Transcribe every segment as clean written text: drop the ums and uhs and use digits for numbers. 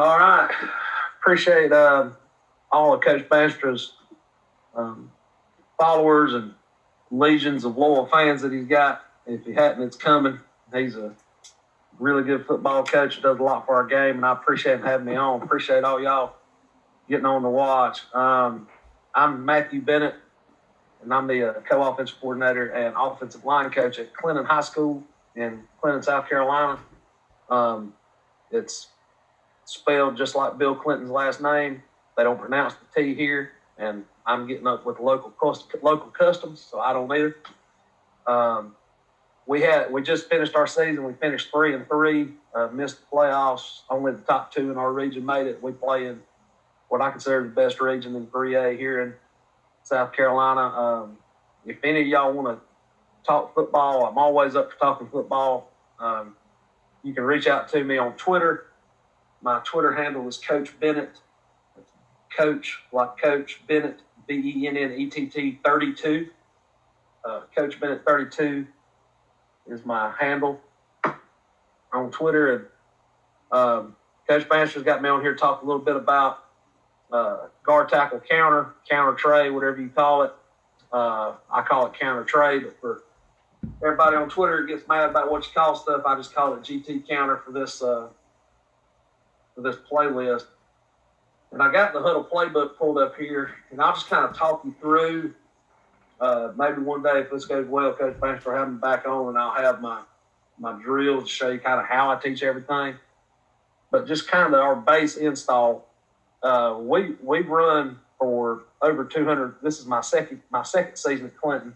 All right. Appreciate all of Coach Bandstra's followers and legions of loyal fans that he's got. If he hadn't, it's coming. He's a really good football coach. Does a lot for our game, and I appreciate him having me on. Appreciate all y'all getting on to watch. I'm Mathew Bennett, and I'm the co-offensive coordinator and offensive line coach at Clinton High School in Clinton, South Carolina. It's spelled just like Bill Clinton's last name. They don't pronounce the T here, and I'm getting up with local customs, so I don't either. We just finished our season. We finished 3-3, missed the playoffs. Only the top two in our region made it. We play in what I consider the best region in 3A here in South Carolina. If any of y'all want to talk football, I'm always up for talking football. You can reach out to me on Twitter. My Twitter handle is Coach Bennett. Coach, like Coach Bennett, Bennett 32. Coach Bennett 32 is my handle on Twitter. And Coach Banstra's got me on here to talk a little bit about guard tackle counter tray, whatever you call it. I call it counter tray, but for everybody on Twitter gets mad about what you call stuff, I just call it GT counter for this playlist. And I got the Huddle playbook pulled up here, and I'll just kind of talk you through. Maybe one day, if this goes well, Coach Bandstra will have me back on, and I'll have my drills to show you kind of how I teach everything. But just kind of our base install. We've run for over 200. This is my second season at Clinton,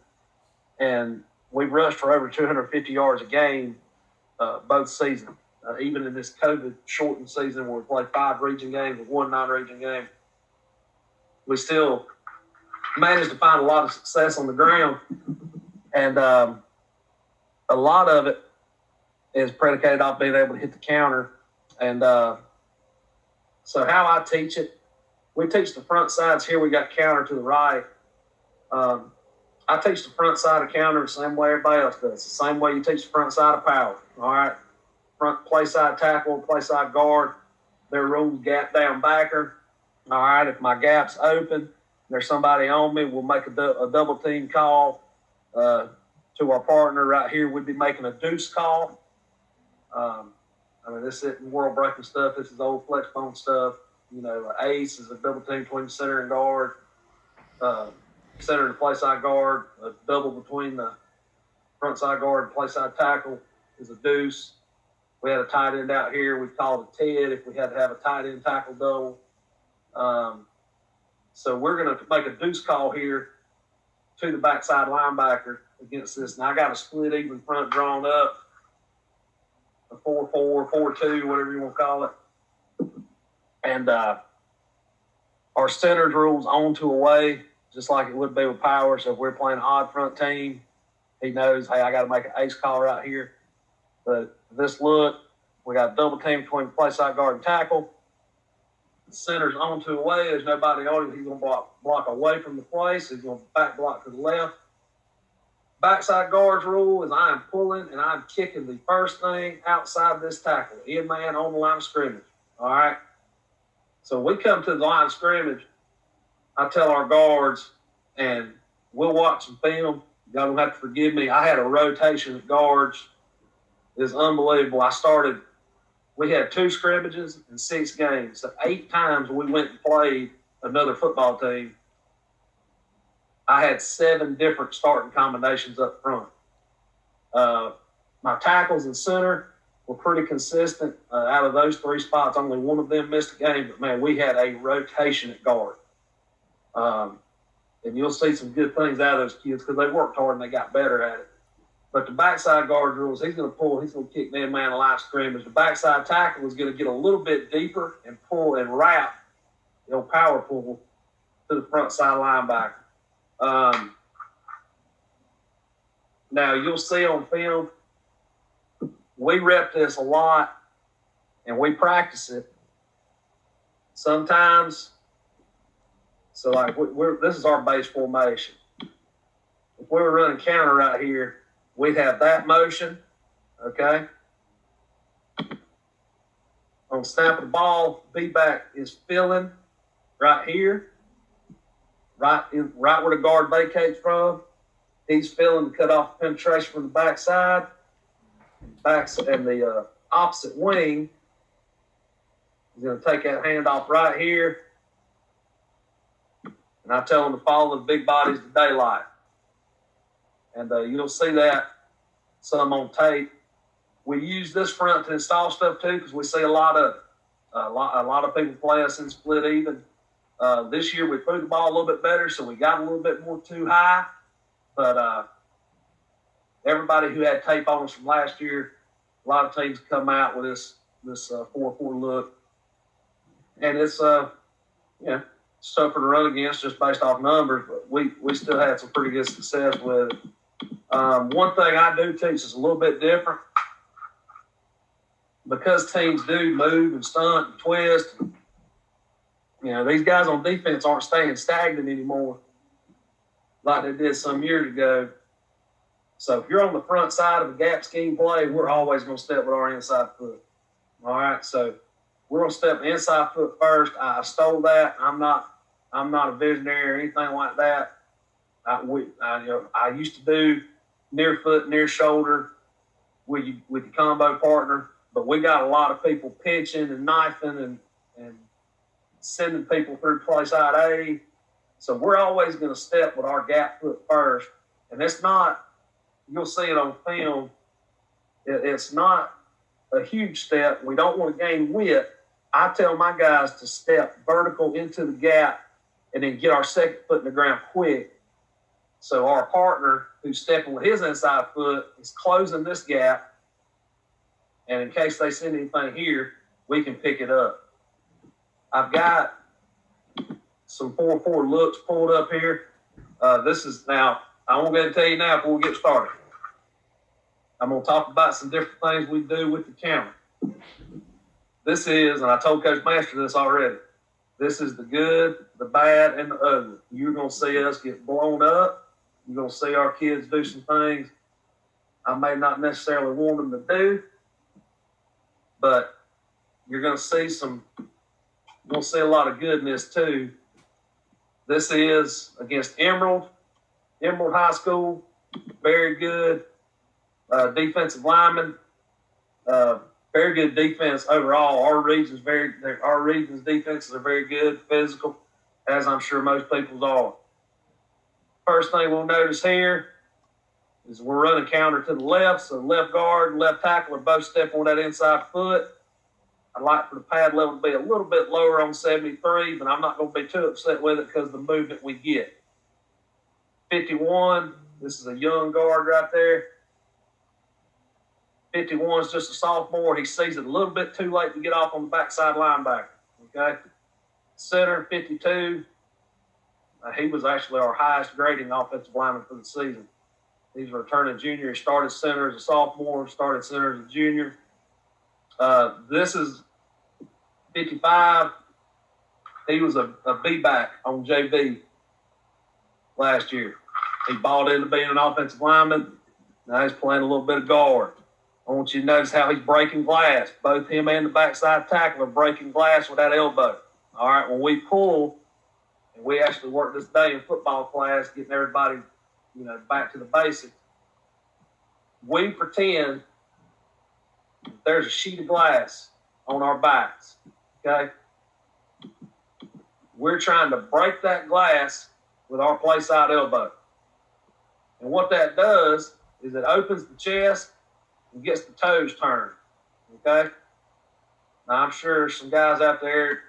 and we've rushed for over 250 yards a game both seasons. Even in this COVID-shortened season where we played 5 region games and 1 non-region game, we still managed to find a lot of success on the ground. And a lot of it is predicated off being able to hit the counter. And so how I teach it, we teach the front sides here. We got counter to the right. I teach the front side of counter the same way everybody else does. The same way you teach the front side of power. All right. Front play side tackle, play side guard. Their rules gap down backer. All right, if my gap's open, there's somebody on me, we'll make a double team call to our partner right here. We'd be making a deuce call. This isn't world breaking stuff. This is old flex bone stuff. You know, an ace is a double team between center and guard. Center and play side guard. A double between the front side guard and play side tackle is a deuce. We had a tight end out here. We called it Ted if we had to have a tight end tackle double. So we're going to make a deuce call here to the backside linebacker against this. Now I got a split even front drawn up, a 4-4, 4-2, whatever you want to call it. And our centers rules on to away, just like it would be with power. So if we're playing an odd front team, he knows, hey, I got to make an ace call right here. But this look, we got a double team between play side guard and tackle. The center's on to away. There's nobody on him. He's going to block away from the play, so he's going to back block to the left. Backside guard's rule is I am pulling and I'm kicking the first thing outside this tackle. In man on the line of scrimmage. All right? So we come to the line of scrimmage. I tell our guards, and we'll watch some film. Y'all don't have to forgive me. I had a rotation of guards. It's unbelievable. We had 2 scrimmages and 6 games. So 8 times we went and played another football team. I had 7 different starting combinations up front. My tackles and center were pretty consistent. Out of those 3 spots, only one of them missed a game. But, man, we had a rotation at guard. And you'll see some good things out of those kids because they worked hard and they got better at it. But the backside guard rules, he's going to pull, he's going to kick man a line of scrimmage. The backside tackle is going to get a little bit deeper and pull and wrap, power pull to the front side linebacker. Now, you'll see on film, we rep this a lot and we practice it. Sometimes, so like this is our base formation. If we were running counter right here, we'd have that motion, okay? On snap of the ball, B-back is filling right here, right where the guard vacates from. He's filling to cut off penetration from the backside. And the opposite wing is going to take that handoff right here. And I tell them to follow the big bodies to daylight. And you'll see that some on tape. We use this front to install stuff too, because we see a lot of people play us in split even. This year we threw the ball a little bit better, so we got a little bit more too high. But everybody who had tape on us from last year, a lot of teams come out with this 4-4 look, and it's tougher to run against just based off numbers. But we still had some pretty good success with it. One thing I do teach is a little bit different. Because teams do move and stunt and twist, these guys on defense aren't staying stagnant anymore like they did some years ago. So if you're on the front side of a gap scheme play, we're always going to step with our inside foot. All right, so we're going to step the inside foot first. I stole that. I'm not a visionary or anything like that. I used to do near foot, near shoulder with the combo partner, but we got a lot of people pinching and knifing and sending people through play side A. So we're always going to step with our gap foot first. And it's not, you'll see it on film, it's not a huge step. We don't want to gain width. I tell my guys to step vertical into the gap and then get our second foot in the ground quick. So our partner who's stepping with his inside foot is closing this gap. And in case they send anything here, we can pick it up. I've got some 4-4 looks pulled up here. This is now, I won't go ahead and tell you now before we get started. I'm going to talk about some different things we do with the counter. This is, and I told Coach Bandstra this already, this is the good, the bad, and the ugly. You're going to see us get blown up. You're going to see our kids do some things I may not necessarily want them to do, but you're going to see a lot of goodness too. This is against Emerald High School, very good defensive lineman, very good defense overall. Our region's defenses are very good, physical, as I'm sure most people's are. First thing we'll notice here is we're running counter to the left, so left guard and left tackle are both stepping on that inside foot. I'd like for the pad level to be a little bit lower on 73, but I'm not going to be too upset with it because of the movement we get. 51, this is a young guard right there. 51 is just a sophomore. He sees it a little bit too late to get off on the backside linebacker. Okay? Center, 52. He was actually our highest grading offensive lineman for the season. He's a returning junior. He started center as a sophomore, started center as a junior. This is 55. He was a B-back on JV last year. He balled into being an offensive lineman. Now he's playing a little bit of guard. I want you to notice how he's breaking glass. Both him and the backside tackle are breaking glass with that elbow. All right, when we pull, and we actually work this day in football class, getting everybody, back to the basics. We pretend there's a sheet of glass on our backs, okay? We're trying to break that glass with our play side elbow. And what that does is it opens the chest and gets the toes turned, okay? Now, I'm sure some guys out there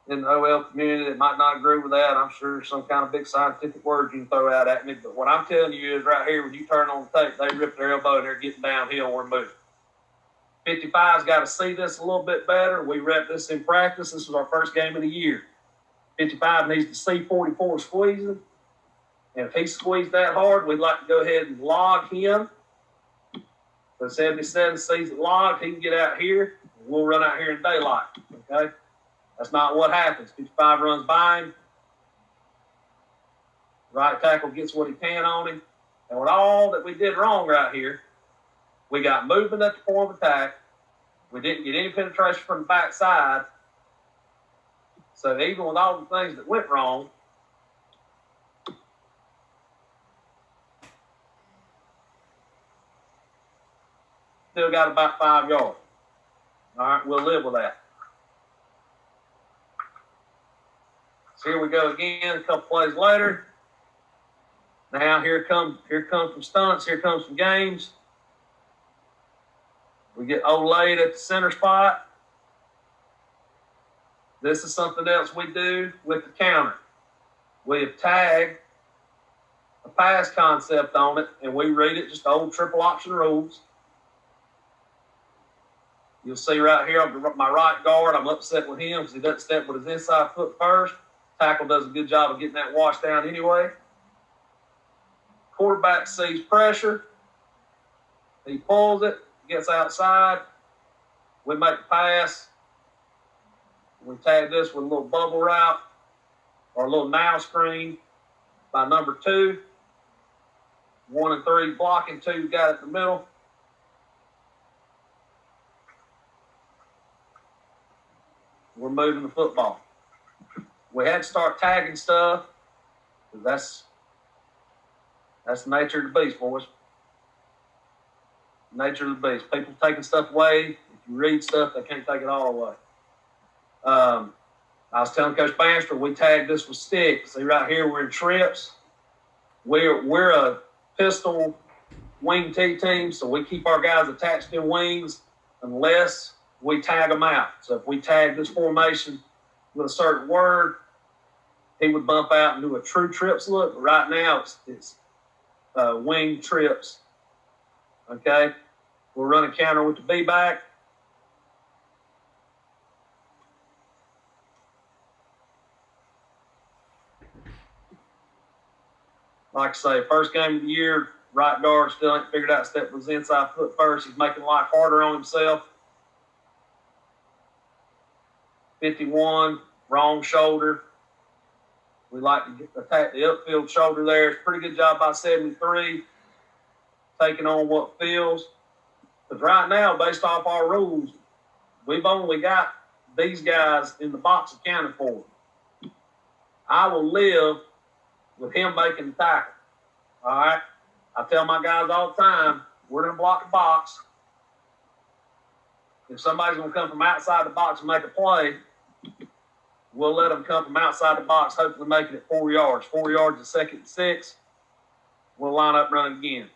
in the OL community that might not agree with that. I'm sure some kind of big scientific word you can throw out at me. But what I'm telling you is right here, when you turn on the tape, they rip their elbow and they're getting downhill. We're moving. 55's got to see this a little bit better. We rep this in practice. This was our first game of the year. 55 needs to see 44 squeezing. And if he squeezed that hard, we'd like to go ahead and log him. So 77 sees it logged. He can get out here. And we'll run out here in daylight. Okay? That's not what happens. 55 runs by him. Right tackle gets what he can on him. And with all that we did wrong right here, we got movement at the point of attack. We didn't get any penetration from the backside. So even with all the things that went wrong, still got about 5 yards. All right, we'll live with that. So here we go again, a couple plays later. Now here comes some stunts, here comes some games. We get Olayed at the center spot. This is something else we do with the counter. We have tagged a pass concept on it, and we read it, just old triple option rules. You'll see right here on my right guard, I'm upset with him because he doesn't step with his inside foot first. Tackle does a good job of getting that washed down anyway. Quarterback sees pressure. He pulls it, gets outside. We make the pass. We tag this with a little bubble route or a little now screen by number 2. 1 and 3 blocking, 2 got it in the middle. We're moving the football. We had to start tagging stuff because that's the nature of the beast, boys. Nature of the beast. People taking stuff away. If you read stuff, they can't take it all away. I was telling Coach Bandstra, we tagged this with sticks. See right here, we're in trips. We're a pistol wing T team, so we keep our guys attached in wings unless we tag them out. So if we tag this formation with a certain word, he would bump out and do a true trips look. But right now, it's wing trips. Okay? We'll run a counter with the B-back. Like I say, first game of the year, right guard still ain't figured out step with his inside foot first. He's making life harder on himself. 51, wrong shoulder. We like to attack the upfield shoulder there. It's a pretty good job by 73, taking on what feels. Because right now, based off our rules, we've only got these guys in the box accounted for. I will live with him making the tackle. All right? I tell my guys all the time, we're going to block the box. If somebody's going to come from outside the box and make a play, we'll let them come from outside the box, hopefully making it 4 yards. 4 yards is 2nd and 6. We'll line up running again.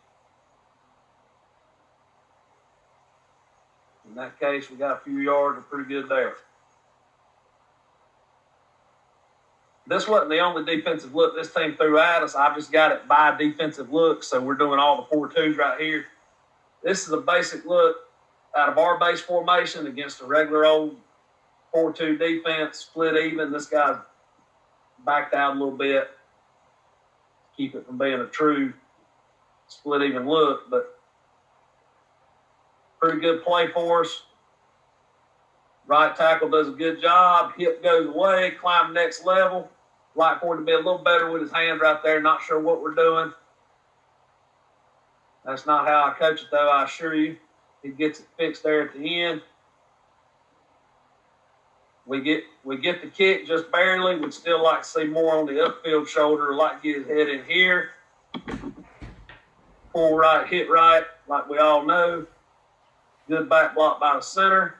In that case, we got a few yards. We're pretty good there. This wasn't the only defensive look this team threw at us. I just got it by defensive look, so we're doing all the 4-2s right here. This is a basic look out of our base formation against a regular old 4-2 defense, split even. This guy's backed out a little bit. Keep it from being a true split even look, but pretty good play for us. Right tackle does a good job. Hip goes away, climb next level. Like for him to be a little better with his hand right there. Not sure what we're doing. That's not how I coach it, though, I assure you. He gets it fixed there at the end. We get the kick just barely. We'd still like to see more on the upfield shoulder. Like to get his head in here. Pull right, hit right, like we all know. Good back block by the center.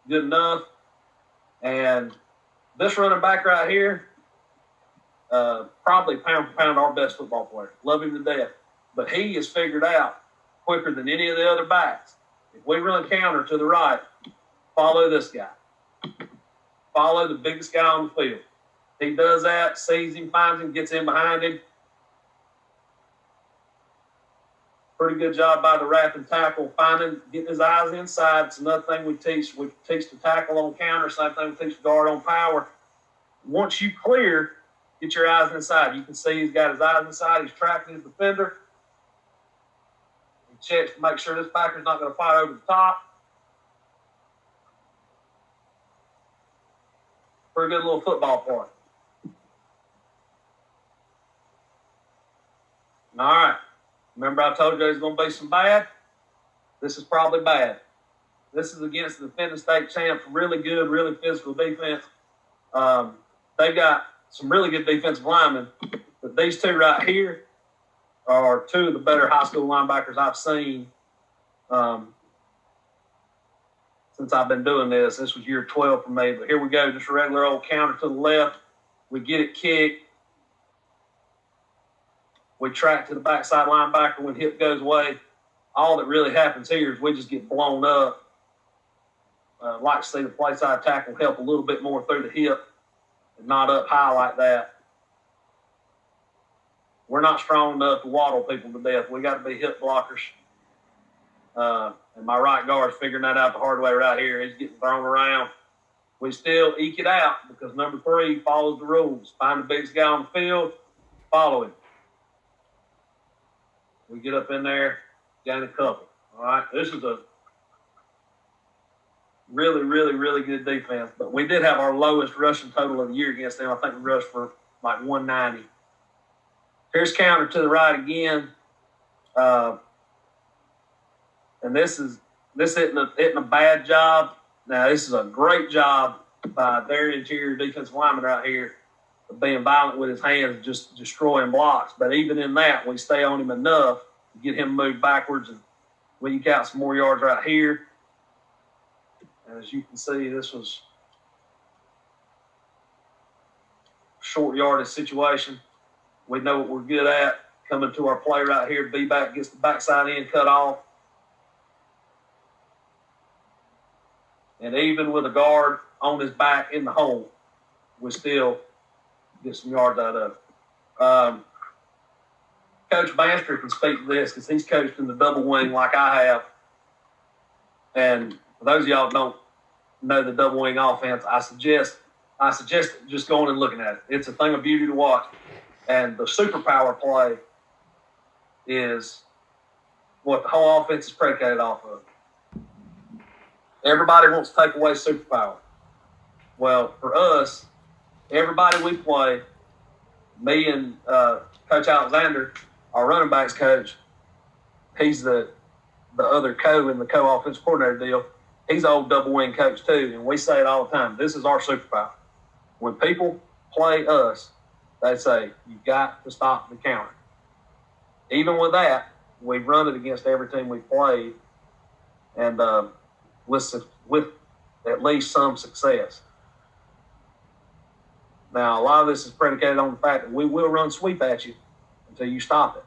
Good enough. And this running back right here, probably pound for pound our best football player. Love him to death. But he is figured out quicker than any of the other backs. If we run counter to the right, follow this guy. Follow the biggest guy on the field. He does that, sees him, finds him, gets in behind him. Pretty good job by the wrap and tackle, getting his eyes inside. It's another thing we teach. We teach the tackle on counter, same thing we teach the guard on power. Once you clear, get your eyes inside. You can see he's got his eyes inside. He's tracking his defender. He checks to make sure this backer's not going to fire over the top. Pretty good little football play. All right. Remember I told you there's going to be some bad? This is probably bad. This is against the defending state champs. Really good, really physical defense. They've got some really good defensive linemen, but these two right here are two of the better high school linebackers I've seen since I've been doing this. This was year 12 for me, but here we go. Just a regular old counter to the left. We get it kicked. We track to the backside linebacker when hip goes away. All that really happens here is we just get blown up. Like to see the play side tackle help a little bit more through the hip and not up high like that. We're not strong enough to waddle people to death. We got to be hip blockers. And my right guard's figuring that out the hard way right here. He's getting thrown around. We still eke it out because number 3 follows the rules. Find the biggest guy on the field, follow him. We get up in there, gain a couple. All right, this is a really, really, really good defense. But we did have our lowest rushing total of the year against them. I think we rushed for like 190. Here's counter to the right again. And this isn't a bad job. Now, this is a great job by their interior defensive lineman right here of being violent with his hands, just destroying blocks. But even in that, we stay on him enough to get him moved backwards, and we eke out some more yards right here. And as you can see, this was a short yardage situation. We know what we're good at. Coming to our play right here, B-back gets the backside end cut off. And even with a guard on his back in the hole, we still get some yards out of it. Coach Bandstra can speak to this because he's coached in the double wing like I have. And for those of y'all who don't know the double wing offense, I suggest just going and looking at it. It's a thing of beauty to watch. And the superpower play is what the whole offense is predicated off of. Everybody wants to take away superpower. Well, for us, everybody we play, me and Coach Alexander, our running backs coach, he's the other in the co-offensive coordinator deal. He's an old double wing coach too, and we say it all the time. This is our superpower. When people play us, they say, you've got to stop the counter. Even with that, we've run it against every team we've played, and with at least some success. Now, a lot of this is predicated on the fact that we will run sweep at you until you stop it.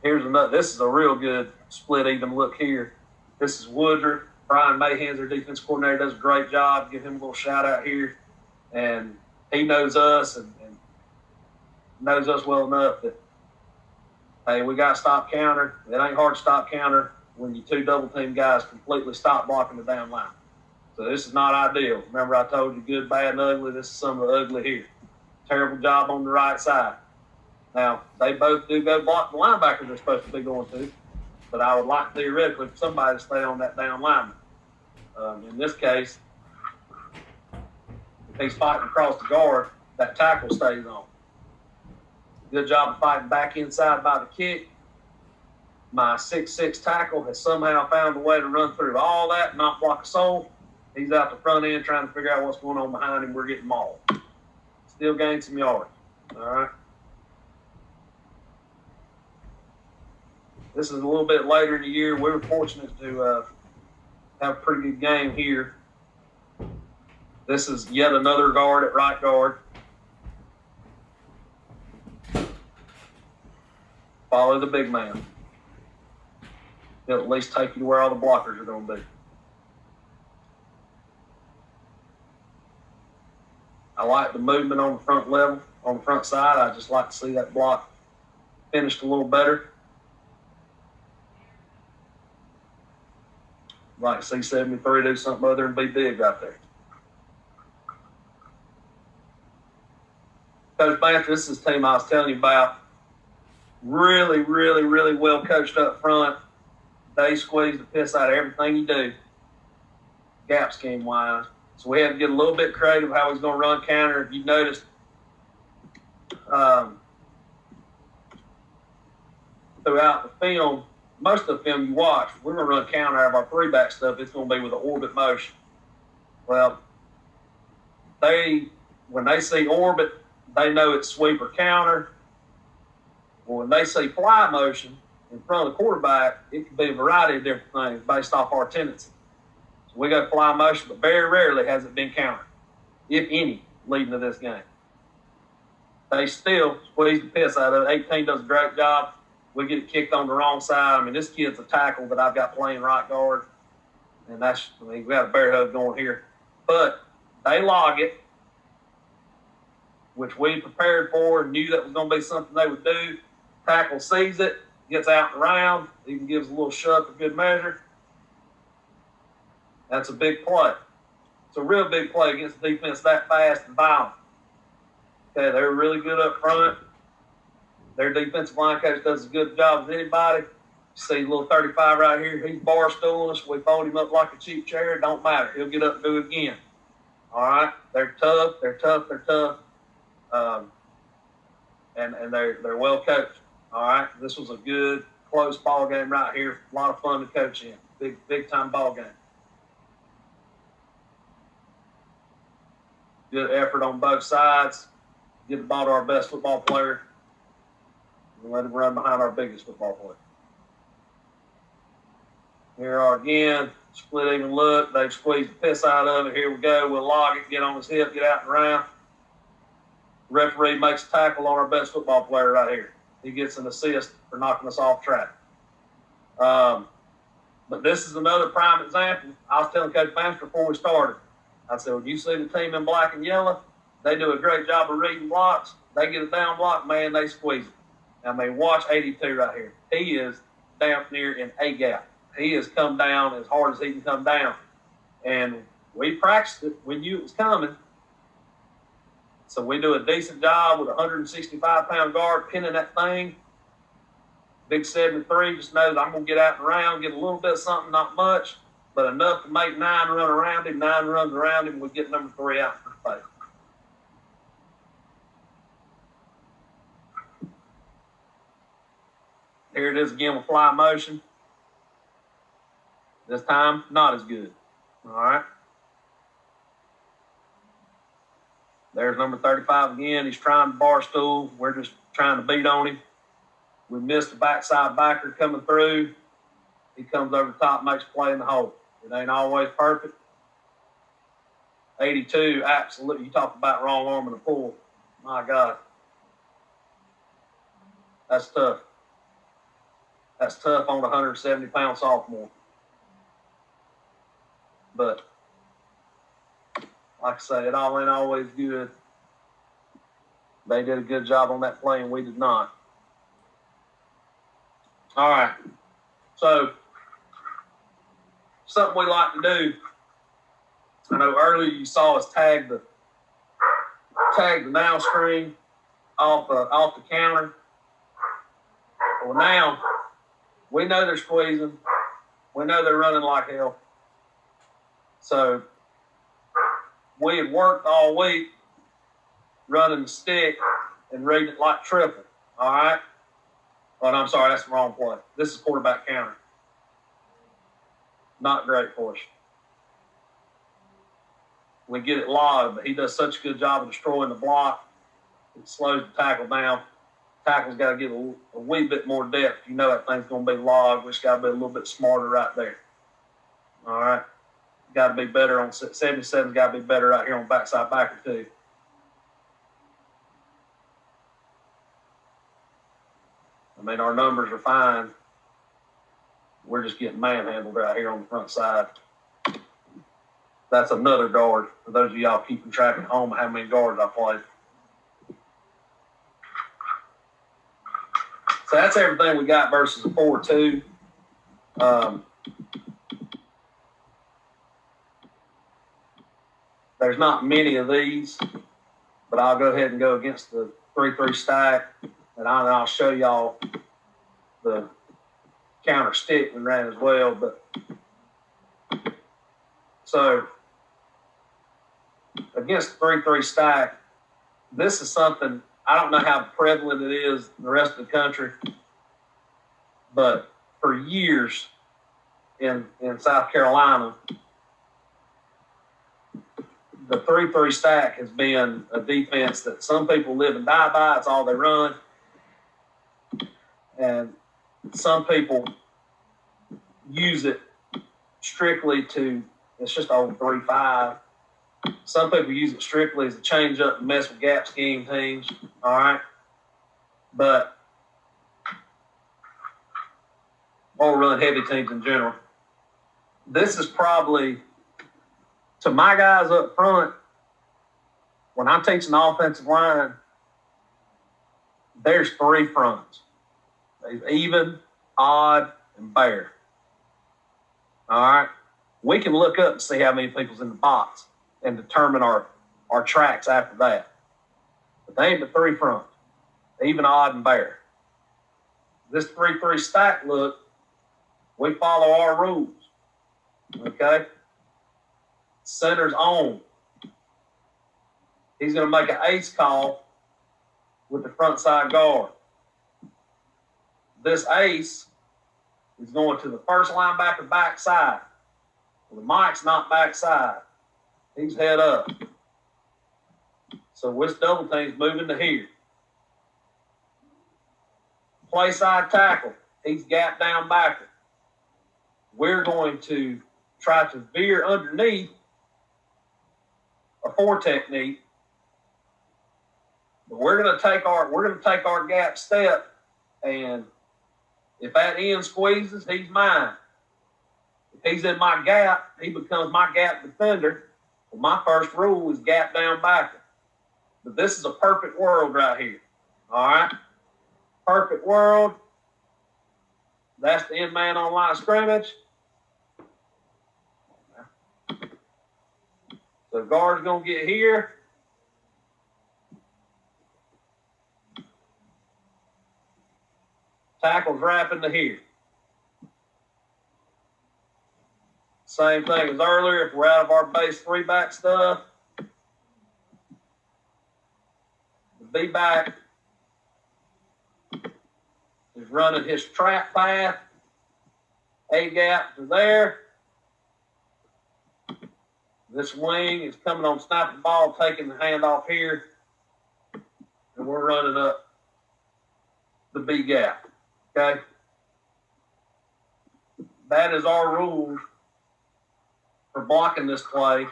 Here's another. This is a real good split even look here. This is Woodruff. Brian Mayhan's our defense coordinator, does a great job. Give him a little shout out here. And he knows us and knows us well enough that, hey, we got to stop counter. It ain't hard to stop counter when you two double-team guys completely stop blocking the down line. So this is not ideal. Remember I told you good, bad, and ugly. This is some of the ugly here. Terrible job on the right side. Now, they both do go block the linebacker they're supposed to be going to, but I would like theoretically for somebody to stay on that down lineman. In this case, if he's fighting across the guard, that tackle stays on. Good job of fighting back inside by the kick. My 6'6" tackle has somehow found a way to run through all that and not block a soul. He's out the front end trying to figure out what's going on behind him. We're getting mauled. Still gained some yards. All right. This is a little bit later in the year. We were fortunate to have a pretty good game here. This is yet another guard at right guard. Follow the big man. He'll at least take you to where all the blockers are going to be. I like the movement on the front level, on the front side. I just like to see that block finished a little better. I'd like to see 73 do something other than be big right there. Coach Bandstra, this is the team I was telling you about. Really, really, really well coached up front. They squeeze the piss out of everything you do, gap scheme wise. So we had to get a little bit creative how he's going to run counter. If you noticed, throughout the film, most of the film you watch, we're going to run counter out of our three-back stuff. It's going to be with an orbit motion. Well, when they see orbit, they know it's sweep or counter. Well, when they see fly motion in front of the quarterback, it can be a variety of different things based off our tendency. So we go fly motion, but very rarely has it been counter, if any, leading to this game. They still squeeze the piss out of it. 18 does a great job. We get it kicked on the wrong side. I mean, this kid's a tackle that I've got playing right guard. And we got a bear hug going here. But they log it, which we prepared for and knew that was going to be something they would do. Tackle sees it, gets out and around, even gives a little shove for good measure. That's a big play. It's a real big play against a defense that fast and violent. Okay, they're really good up front. Their defensive line coach does as good a job as anybody. You see a little 35 right here. He's bar stooling us. We fold him up like a cheap chair. It don't matter. He'll get up and do it again. All right? They're tough. They're tough. They're tough. And they're well coached. All right? This was a good, close ball game right here. A lot of fun to coach in. Big time ball game. Good effort on both sides. Get the ball to our best football player. And let him run behind our biggest football player. Here are again, split even look. They've squeezed the piss out of it. Here we go. We'll log it, get on his hip, get out and around. Referee makes a tackle on our best football player right here. He gets an assist for knocking us off track. But this is another prime example. I was telling Coach Bandstra before we started. I said, when you see the team in black and yellow, they do a great job of reading blocks. They get a down block, man, they squeeze it. I mean, watch 82 right here. He is down near in A gap. He has come down as hard as he can come down. And we practiced it. We knew it was coming. So we do a decent job with a 165-pound guard pinning that thing. Big 73 just knows I'm going to get out and around, get a little bit of something, not much, but enough to make 9 run around him. 9 runs around him, we get number 3 out for the face. Here it is again with fly motion. This time, not as good. All right. There's number 35 again. He's trying to bar stool. We're just trying to beat on him. We missed the backside backer coming through. He comes over the top, makes a play in the hole. It ain't always perfect. 82, absolutely. You talk about wrong arm in the pool. My God. That's tough. That's tough on a 170-pound sophomore. But, like I say, it all ain't always good. They did a good job on that play, and we did not. All right. So, something we like to do, I know earlier you saw us tag the now screen off the counter. Well, now, we know they're squeezing. We know they're running like hell. So, we had worked all week running the stick and reading it like triple. All right? Oh, no, I'm sorry, that's the wrong play. This is quarterback counter. Not great for us. We get it logged, but he does such a good job of destroying the block. It slows the tackle down. Tackle's got to get a wee bit more depth. You know that thing's going to be logged. We just got to be a little bit smarter right there. All right? Got to be better on 77's got to be better right here on backside backer too. I mean, our numbers are fine. We're just getting manhandled right here on the front side. That's another guard for those of y'all keeping track at home of how many guards I played. So that's everything we got versus a 4-2. There's not many of these, but I'll go ahead and go against the 3-3 stack, and I'll show y'all the counter stick we ran as well. But so against the 3-3 stack, this is something I don't know how prevalent it is in the rest of the country, but for years in South Carolina, the 3-3 stack has been a defense that some people live and die by. It's all they run. And some people use it strictly to, it's just old 3-5. Some people use it strictly as a change up and mess with gap scheme teams. All right. But, or run heavy teams in general. This is probably, to my guys up front, when I'm teaching the offensive line, there's 3 fronts. There's even, odd, and bare. All right? We can look up and see how many people's in the box and determine our tracks after that. But they ain't the 3 fronts. Even, odd, and bare. This 3-3 stack look, we follow our rules. Okay? Center's on. He's going to make an ace call with the front side guard. This ace is going to the first linebacker backside. Well, the Mike's not backside. He's head up. So this double team's moving to here. Play side tackle. He's gap down backward. We're going to try to veer underneath a 4 technique. But we're going to take our gap step, and if that end squeezes, he's mine. If he's in my gap, he becomes my gap defender. Well, my first rule is gap down backward. But this is a perfect world right here. All right? Perfect world. That's the end man on line of scrimmage. So guard's going to get here. Tackle's wrapping to here. Same thing as earlier. If we're out of our base 3-back stuff, the B-back is running his trap path. A-gap to there. This wing is coming on snapping ball, taking the handoff here. And we're running up the B-gap. Okay? That is our rules for blocking this play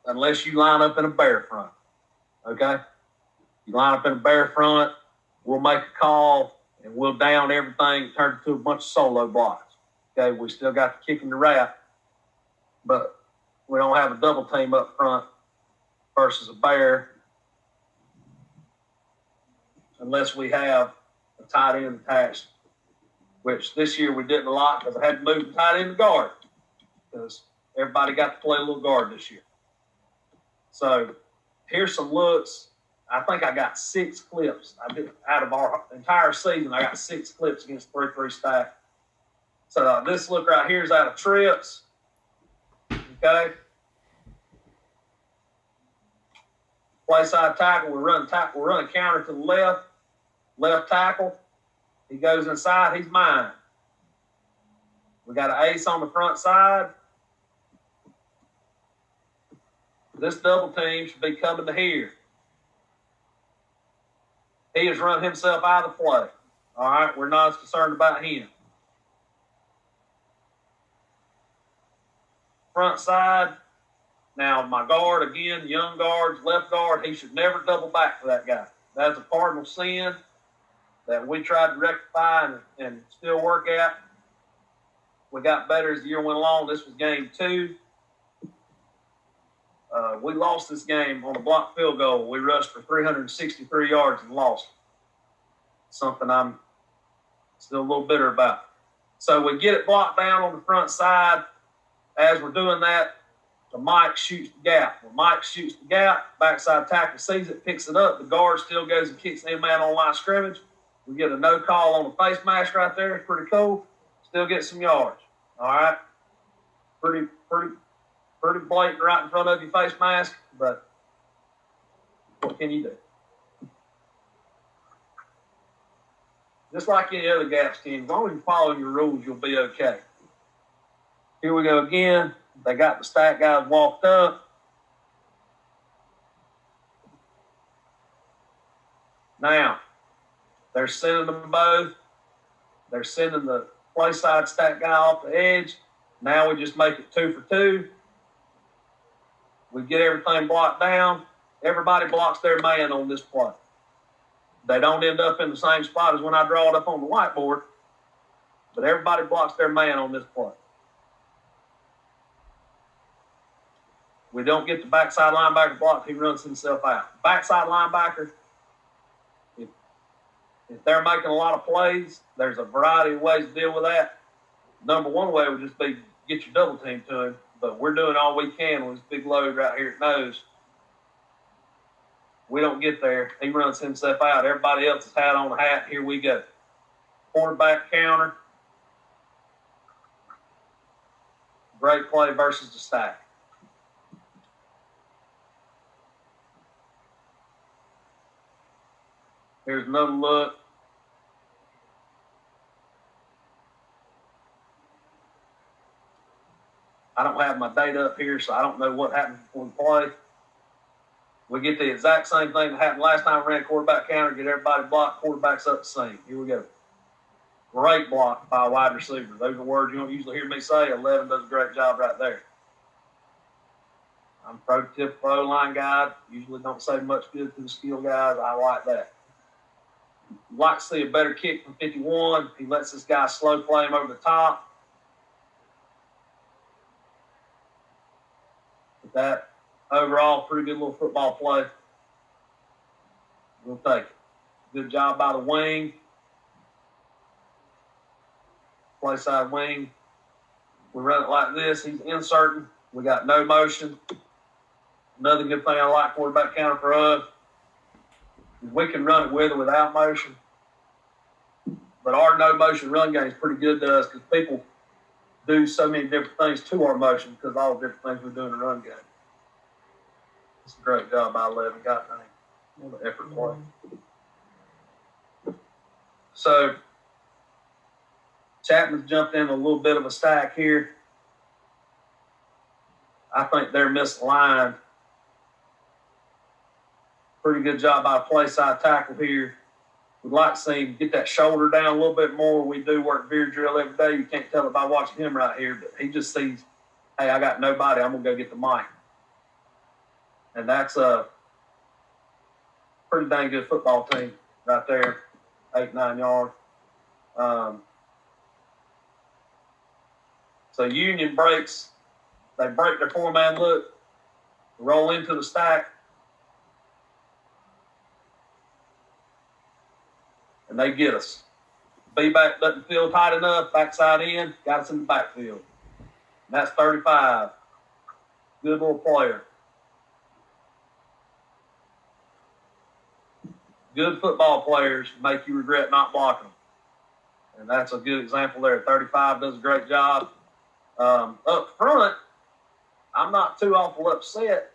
unless you line up in a bear front. Okay? You line up in a bear front, we'll make a call, and we'll down everything, turn it to a bunch of solo blocks. Okay? We still got the kick and the wrap, but we don't have a double team up front versus a bear unless we have a tight end attached, which this year we didn't a lot because I had to move the tight end to guard because everybody got to play a little guard this year. So here's some looks. I think I got 6 clips. I did out of our entire season. I got 6 clips against 3-3 stack. So this look right here is out of trips. Okay. Play side tackle. We're running counter to the left tackle. He goes inside. He's mine. We got an ace on the front side. This double team should be coming to here. He has run himself out of the play. All right, we're not as concerned about him. Front side. Now, my guard, again, young guards, left guard, he should never double back for that guy. That's a cardinal sin that we tried to rectify and still work at. We got better as the year went along. This was game 2. We lost this game on a blocked field goal. We rushed for 363 yards and lost. Something I'm still a little bitter about. So we get it blocked down on the front side. As we're doing that, the Mike shoots the gap. When Mike shoots the gap, backside tackle sees it, picks it up. The guard still goes and kicks the man on line of scrimmage. We get a no call on the face mask right there. It's pretty cool. Still get some yards. All right. Pretty blatant right in front of your face mask, but what can you do? Just like any other gap scheme, as long as you're following your rules, you'll be okay. Here we go again. They got the stack guys walked up. Now, they're sending them both. They're sending the play side stack guy off the edge. Now we just make it 2 for 2. We get everything blocked down. Everybody blocks their man on this play. They don't end up in the same spot as when I draw it up on the whiteboard, but everybody blocks their man on this play. We don't get the backside linebacker blocked. He runs himself out. Backside linebacker, if they're making a lot of plays, there's a variety of ways to deal with that. Number one way would just be get your double team to him, but we're doing all we can with this big load right here at nose. We don't get there. He runs himself out. Everybody else has had on a hat. Here we go. Quarterback counter. Great play versus the stack. Here's another look. I don't have my data up here, so I don't know what happened before the play. We get the exact same thing that happened last time we ran quarterback counter, get everybody blocked, quarterbacks up the same. Here we go. Great block by a wide receiver. Those are words you don't usually hear me say. 11 does a great job right there. I'm prototypical O-line guy. Usually don't say much good to the skill guys. I like that. Like to see a better kick from 51. He lets this guy slow play him over the top. But that overall, pretty good little football play. We'll take it. Good job by the wing. Play side wing. We run it like this. He's inserting. We got no motion. Another good thing I like quarterback counter for us is we can run it with or without motion. But our no motion run game is pretty good to us because people do so many different things to our motion because of all the different things we do in the run game. It's a great job by 11. Got an effort play. So Chapman's jumped in a little bit of a stack here. I think they're misaligned. Pretty good job by a play side tackle here. We'd like to see him get that shoulder down a little bit more. We do work veer drill every day. You can't tell it by watching him right here, but he just sees, hey, I got nobody. I'm going to go get the mic. And that's a pretty dang good football team right there, 8-9 yards. So Union breaks. They break their four-man look, roll into the stack, and they get us. B-back doesn't feel tight enough, backside in, got us in the backfield. And that's 35. Good little player. Good football players make you regret not blocking them. And that's a good example there. 35 does a great job. Up front, I'm not too awful upset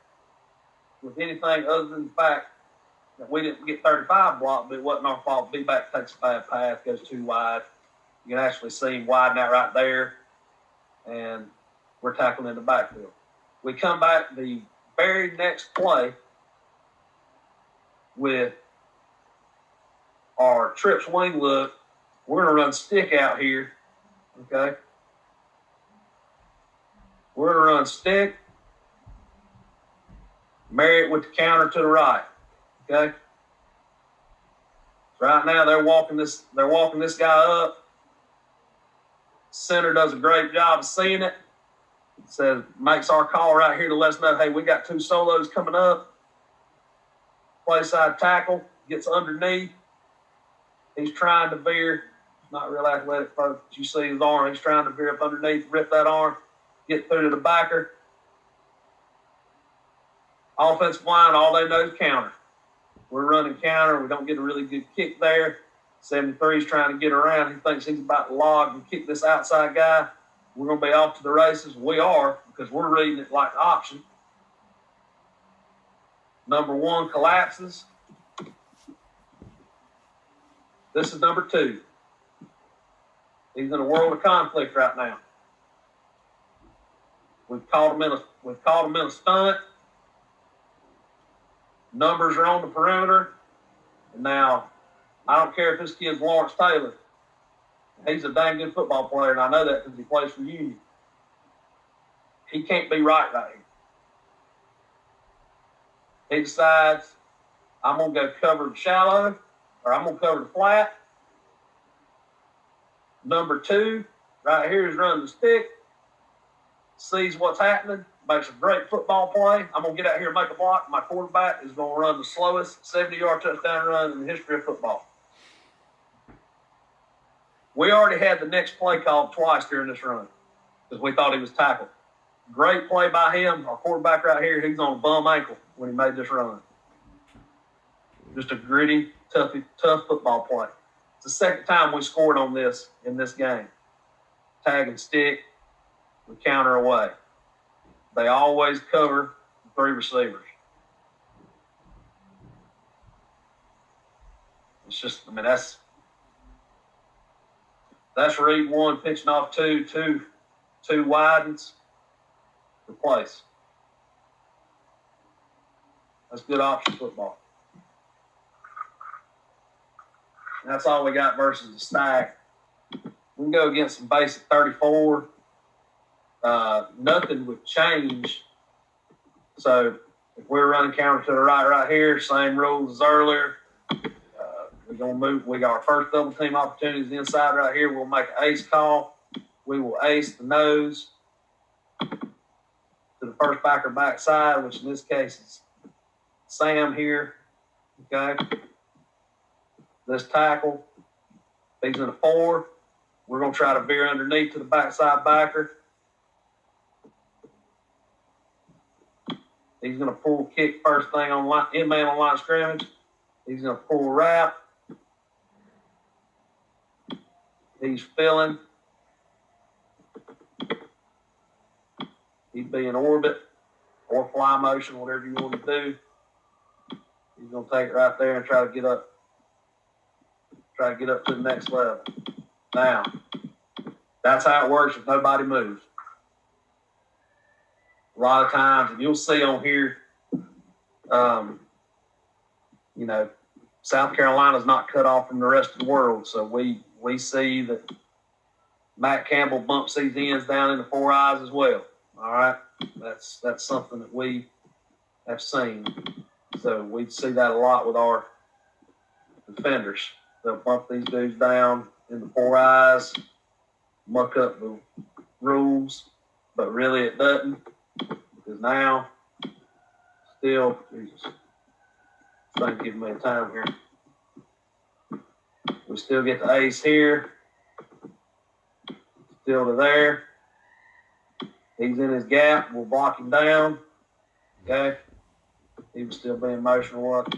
with anything other than the fact that we didn't get 35 blocked, but it wasn't our fault. B-back takes a bad pass, goes too wide. You can actually see him widen out right there, and we're tackling in the backfield. We come back the very next play with our trips wing look. We're going to run stick out here, okay? We're going to run stick, marry it with the counter to the right, okay? So right now they're walking this guy up. Center does a great job of seeing it. Says makes our call right here to let us know, hey, we got two solos coming up. Play side tackle gets underneath. He's trying to veer. Not real athletic, folks. You see his arm. He's trying to veer up underneath, rip that arm, get through to the backer. Offensive line, all they know is counter. We're running counter. We don't get a really good kick there. 73 is trying to get around. He thinks he's about to log and kick this outside guy. We're going to be off to the races. We are, because we're reading it like the option. Number one collapses. This is number two. He's in a world of conflict right now. We've caught him in a stunt. Numbers are on the perimeter. And now, I don't care if this kid's Lawrence Taylor. He's a dang good football player, and I know that because he plays for Union. He can't be right here. He decides, I'm going to go cover the shallow, or I'm going to cover the flat. Number 2, right here is running the stick. Sees what's happening, makes a great football play. I'm going to get out here and make a block. My quarterback is going to run the slowest 70-yard touchdown run in the history of football. We already had the next play called twice during this run because we thought he was tackled. Great play by him. Our quarterback right here, he's on a bum ankle when he made this run. Just a gritty, tough football play. It's the second time we scored on this in this game. Tag and stick, we counter away. They always cover 3 receivers. It's just, I mean, that's read 1, pitching off 2, 2 widens, replace. That's good option football. That's all we got versus the stack. We can go against some basic 34. Nothing would change. So if we're running counter to the right here, same rules as earlier. We're going to move. We got our first double team opportunities inside right here. We'll make an ace call. We will ace the nose to the first backer backside, which in this case is Sam here. Okay. This tackle, if he's in a 4, we're going to try to veer underneath to the backside backer. He's going to pull kick first thing on line, in man on line of scrimmage. He's going to pull wrap. He's filling. He'd be in orbit or fly motion, whatever you want to do. He's going to take it right there and try to get up. Try to get up to the next level. Now, that's how it works if nobody moves. A lot of times, and you'll see on here, South Carolina's not cut off from the rest of the world. So we see that Matt Campbell bumps these ends down in the 4 eyes as well. All right? That's something that we have seen. So we see that a lot with our defenders. They'll bump these dudes down in the 4 eyes, muck up the rules, but really it doesn't. Because now, still, Jesus, trying to give me a time here. We still get the ace here. Still to there. He's in his gap. We'll block him down. Okay? He was still being motional,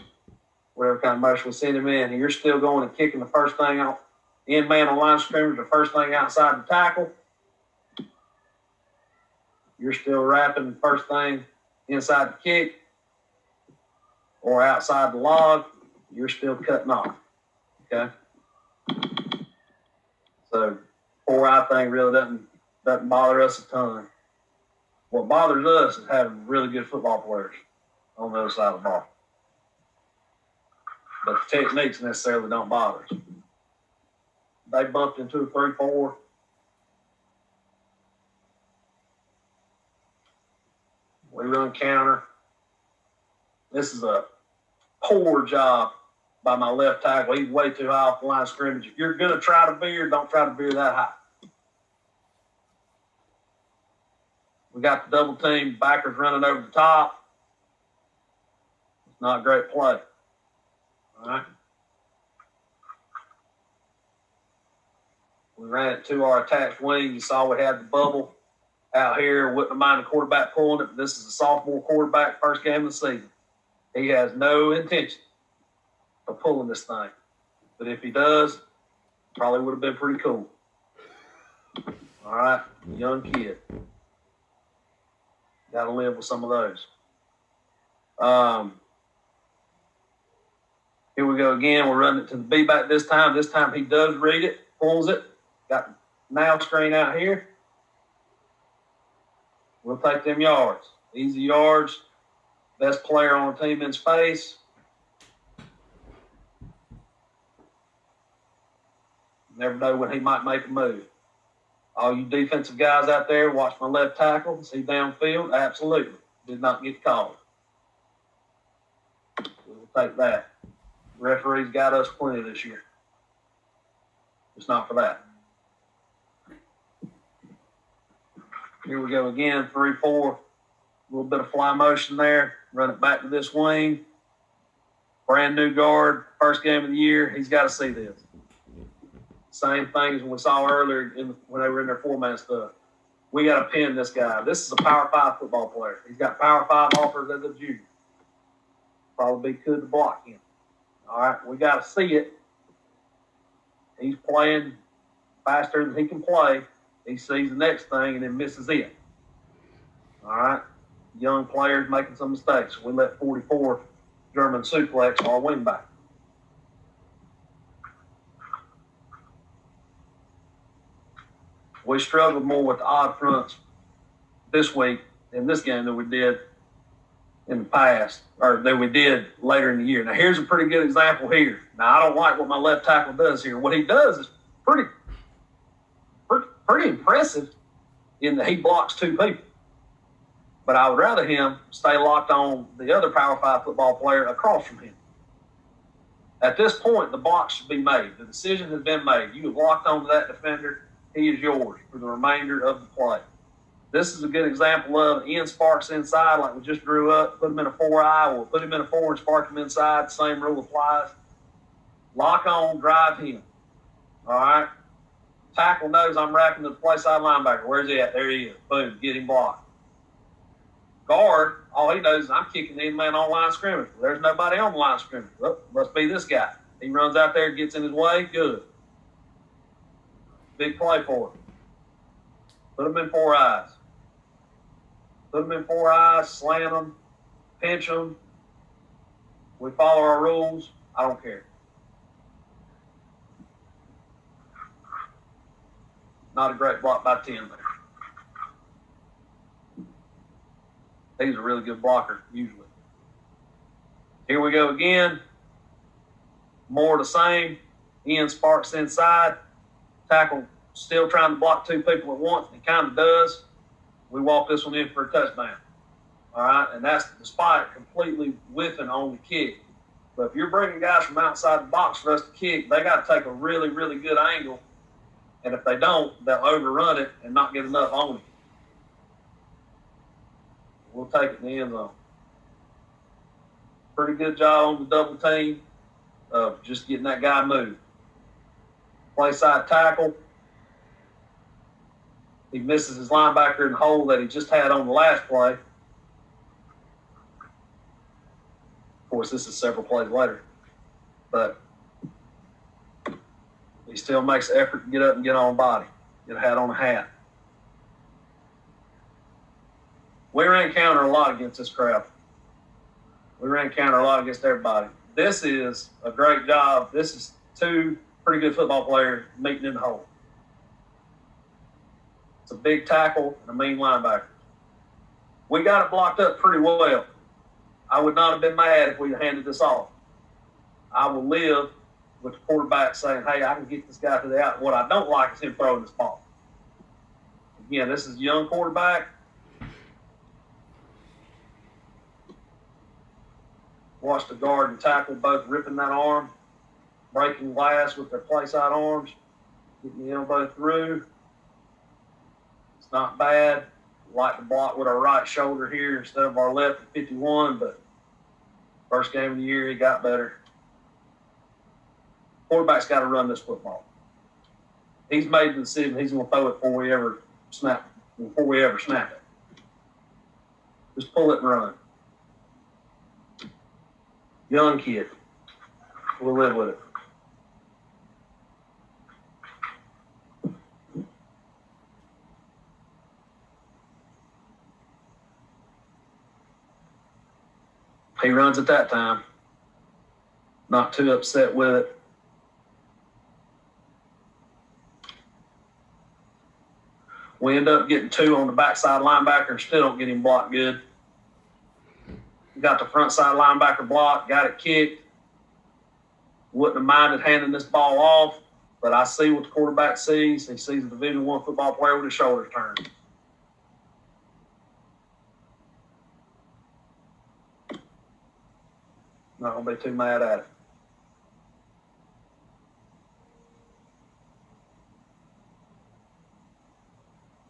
whatever kind of motion we send him in. And you're still going and kicking the first thing out, in man on line of scrimmage, the first thing outside the tackle. You're still wrapping the first thing inside the kick or outside the log. You're still cutting off. Okay? So 4-eye thing really doesn't bother us a ton. What bothers us is having really good football players on the other side of the ball. But the techniques necessarily don't bother us. They bumped into a 3-4. We run counter. This is a poor job by my left tackle. He's way too high off the line of scrimmage. If you're going to try to veer, don't try to veer that high. We got the double team, backers running over the top. It's not a great play. All right. We ran it to our attached wing. You saw we had the bubble out here. Wouldn't have minded the quarterback pulling it. This is a sophomore quarterback, first game of the season. He has no intention of pulling this thing. But if he does, probably would have been pretty cool. All right, young kid. Got to live with some of those. Here we go again. We're running it to the B-back this time. This time he does read it, pulls it, got now screen out here. We'll take them yards. Easy yards. Best player on the team in space. Never know when he might make a move. All you defensive guys out there, watch my left tackle. Is he downfield? Absolutely. Did not get called. We'll take that. Referees got us plenty this year. It's not for that. Here we go again, 3-4. A little bit of fly motion there. Run it back to this wing. Brand new guard, first game of the year. He's got to see this. Same thing as we saw earlier when they were in their four-man stuff. We got to pin this guy. This is a Power 5 football player. He's got Power 5 offers as a junior. Probably be good to block him. All right, we got to see it. He's playing faster than he can play. He sees the next thing and then misses it. All right, young players making some mistakes. We let 44 German suplex our wing back. We struggled more with the odd fronts this week in this game than we did in the past, or than we did later in the year. Now, here's a pretty good example here. Now, I don't like what my left tackle does here. What he does is pretty impressive in that he blocks two people. But I would rather him stay locked on the other Power 5 football player across from him. At this point, the block should be made. The decision has been made. You have locked onto that defender. He is yours for the remainder of the play. This is a good example of Ian Sparks inside, like we just drew up, put him in a 4-eye, or put him in a 4 and spark him inside. Same rule applies. Lock on, drive him. All right? Tackle knows I'm racking the play side linebacker. Where's he at? There he is. Boom, get him blocked. Guard, all he knows is I'm kicking the man on line of scrimmage. There's nobody on the line of scrimmage. Well, must be this guy. He runs out there, gets in his way, good. Big play for him. Put him in 4 eyes. Put him in 4 eyes, slam him, pinch him. We follow our rules. I don't care. Not a great block by 10 there. He's a really good blocker, usually. Here we go again. More of the same. Ian Sparks inside. Tackle still trying to block two people at once. He kind of does. We walk this one in for a touchdown. All right, and that's despite completely whiffing on the kick. But if you're bringing guys from outside the box for us to kick, they got to take a really, really good angle. And if they don't, they'll overrun it and not get enough on it. We'll take it in the end zone. Pretty good job on the double team of just getting that guy moved. Play side tackle. He misses his linebacker in the hole that he just had on the last play. Of course, this is several plays later. But he still makes the effort to get up and get on body. Get a hat on a hat. We ran counter a lot against this crowd. We ran counter a lot against everybody. This is a great job. This is two pretty good football players meeting in the hole. It's a big tackle and a mean linebacker. We got it blocked up pretty well. I would not have been mad if we handed this off. I will live with the quarterback saying, hey, I can get this guy to the out. What I don't like is him throwing this ball. Again, this is a young quarterback. Watch the guard and tackle both ripping that arm, breaking glass with their play side arms, getting the elbow through. It's not bad. Like to block with our right shoulder here instead of our left at 51, but first game of the year, he got better. Quarterback's got to run this football. He's made the decision he's going to throw it before we ever snap it. Just pull it and run. Young kid. We'll live with it. He runs at that time. Not too upset with it. We end up getting 2 on the backside linebacker and still don't get him blocked good. Got the front side linebacker blocked, got it kicked. Wouldn't have minded handing this ball off, but I see what the quarterback sees. He sees a Division I football player with his shoulders turned. Not going to be too mad at it.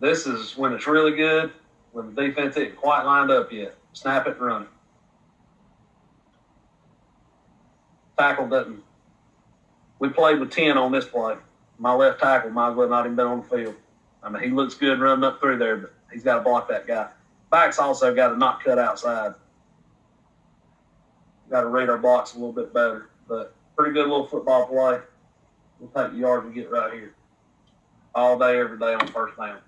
This is when it's really good, when the defense isn't quite lined up yet. Snap it and run it. Tackle doesn't. We played with 10 on this play. My left tackle might as well not even been on the field. I mean, he looks good running up through there, but he's got to block that guy. Back's also got to not cut outside. Got to read our blocks a little bit better. But pretty good little football play. We'll take the yard we get right here. All day, every day on first down.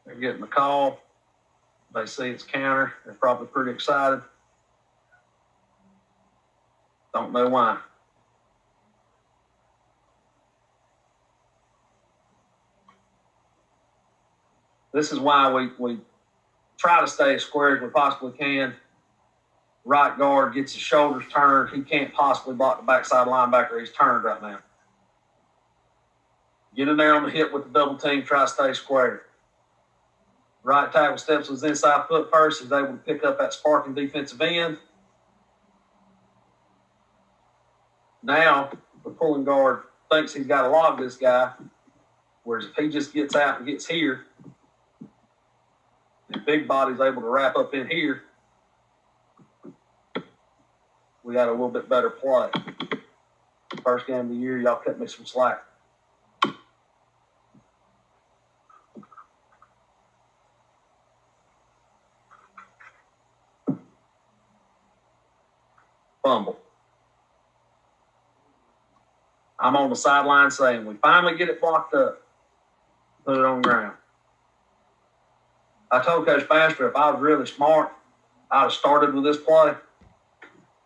They're getting the call. They see it's counter. They're probably pretty excited. Don't know why. This is why we try to stay as square as we possibly can. Right guard gets his shoulders turned. He can't possibly block the backside linebacker. He's turned right now. Get in there on the hip with the double team. Try to stay square. Right tackle steps with his inside foot first. He's able to pick up that sparking defensive end. Now, the pulling guard thinks he's got to log this guy, whereas if he just gets out and gets here, the big body's able to wrap up in here, we got a little bit better play. First game of the year, y'all cut me some slack. Fumble. I'm on the sideline saying, we finally get it blocked up. Put it on the ground. I told Coach Bandstra if I was really smart, I'd have started with this play.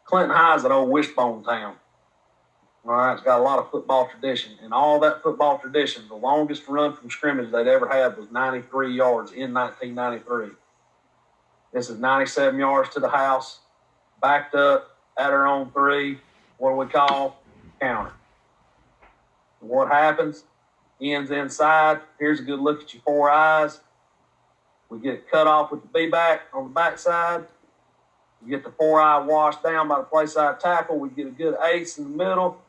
Clinton High is an old wishbone town. All right, it's got a lot of football tradition. And all that football tradition, the longest run from scrimmage they'd ever had was 93 yards in 1993. This is 97 yards to the house, backed up, at our own 3. What do we call? Counter. And what happens? Ends inside. Here's a good look at your 4 eyes. We get it cut off with the B-back on the backside. We get the 4-eye washed down by the play side tackle. We get a good ace in the middle.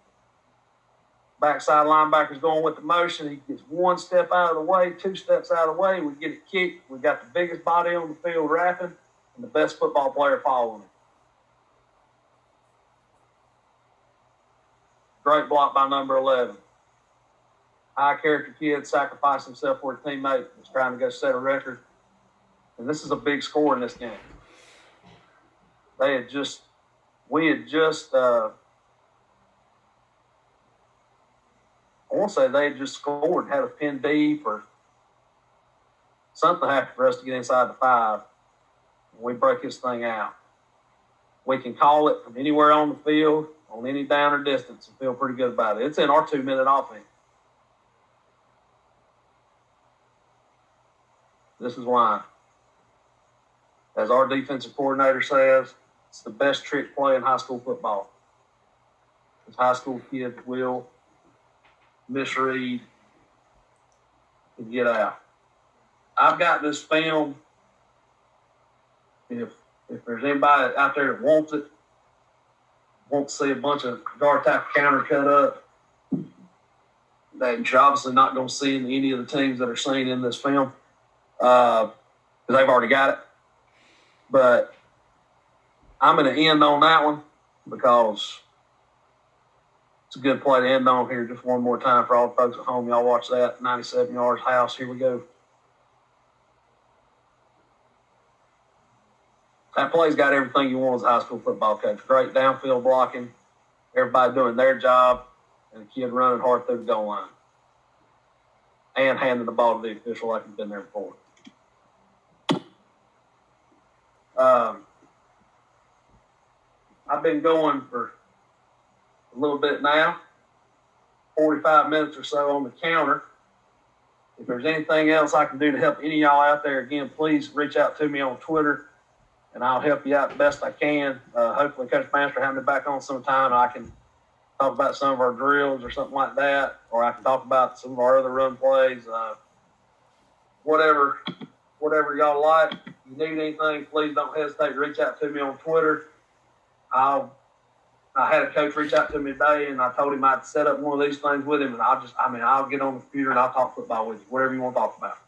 Backside linebacker's going with the motion. He gets 1 step out of the way, 2 steps out of the way. We get it kicked. We got the biggest body on the field wrapping and the best football player following it. Great block by number 11. High character kid sacrificed himself for a teammate that's trying to go set a record. And this is a big score in this game. We had just I want to say they had just scored, had a pin deep or something happened for us to get inside the 5. And we break this thing out. We can call it from anywhere on the field, on any down or distance, and feel pretty good about it. It's in our 2-minute offense. This is why. As our defensive coordinator says, it's the best trick play in high school football. Because high school kids will misread and get out. I've got this film. If there's anybody out there that wants it, wants to see a bunch of guard tackle counter cut up, that you're obviously not going to see in any of the teams that are seen in this film because they've already got it. But I'm going to end on that one because it's a good play to end on here. Just one more time for all the folks at home. Y'all watch that. 97 yards house. Here we go. That play's got everything you want as a high school football coach. Great downfield blocking, everybody doing their job, and a kid running hard through the goal line. And handing the ball to the official like he's been there before. I've been going for a little bit now, 45 minutes or so on the counter. If there's anything else I can do to help any of y'all out there, again, please reach out to me on Twitter, and I'll help you out the best I can. Hopefully, Coach Bandstra have me back on sometime, and I can talk about some of our drills or something like that, or I can talk about some of our other run plays. Whatever y'all like. If you need anything, please don't hesitate to reach out to me on Twitter. I had a coach reach out to me today, and I told him I'd set up one of these things with him, and I'll get on the computer and I'll talk football with you, whatever you want to talk about.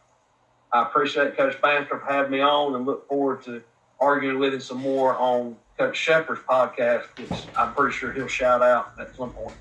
I appreciate Coach Bandstra for having me on, and look forward to arguing with him some more on Coach Shepard's podcast, which I'm pretty sure he'll shout out at some point.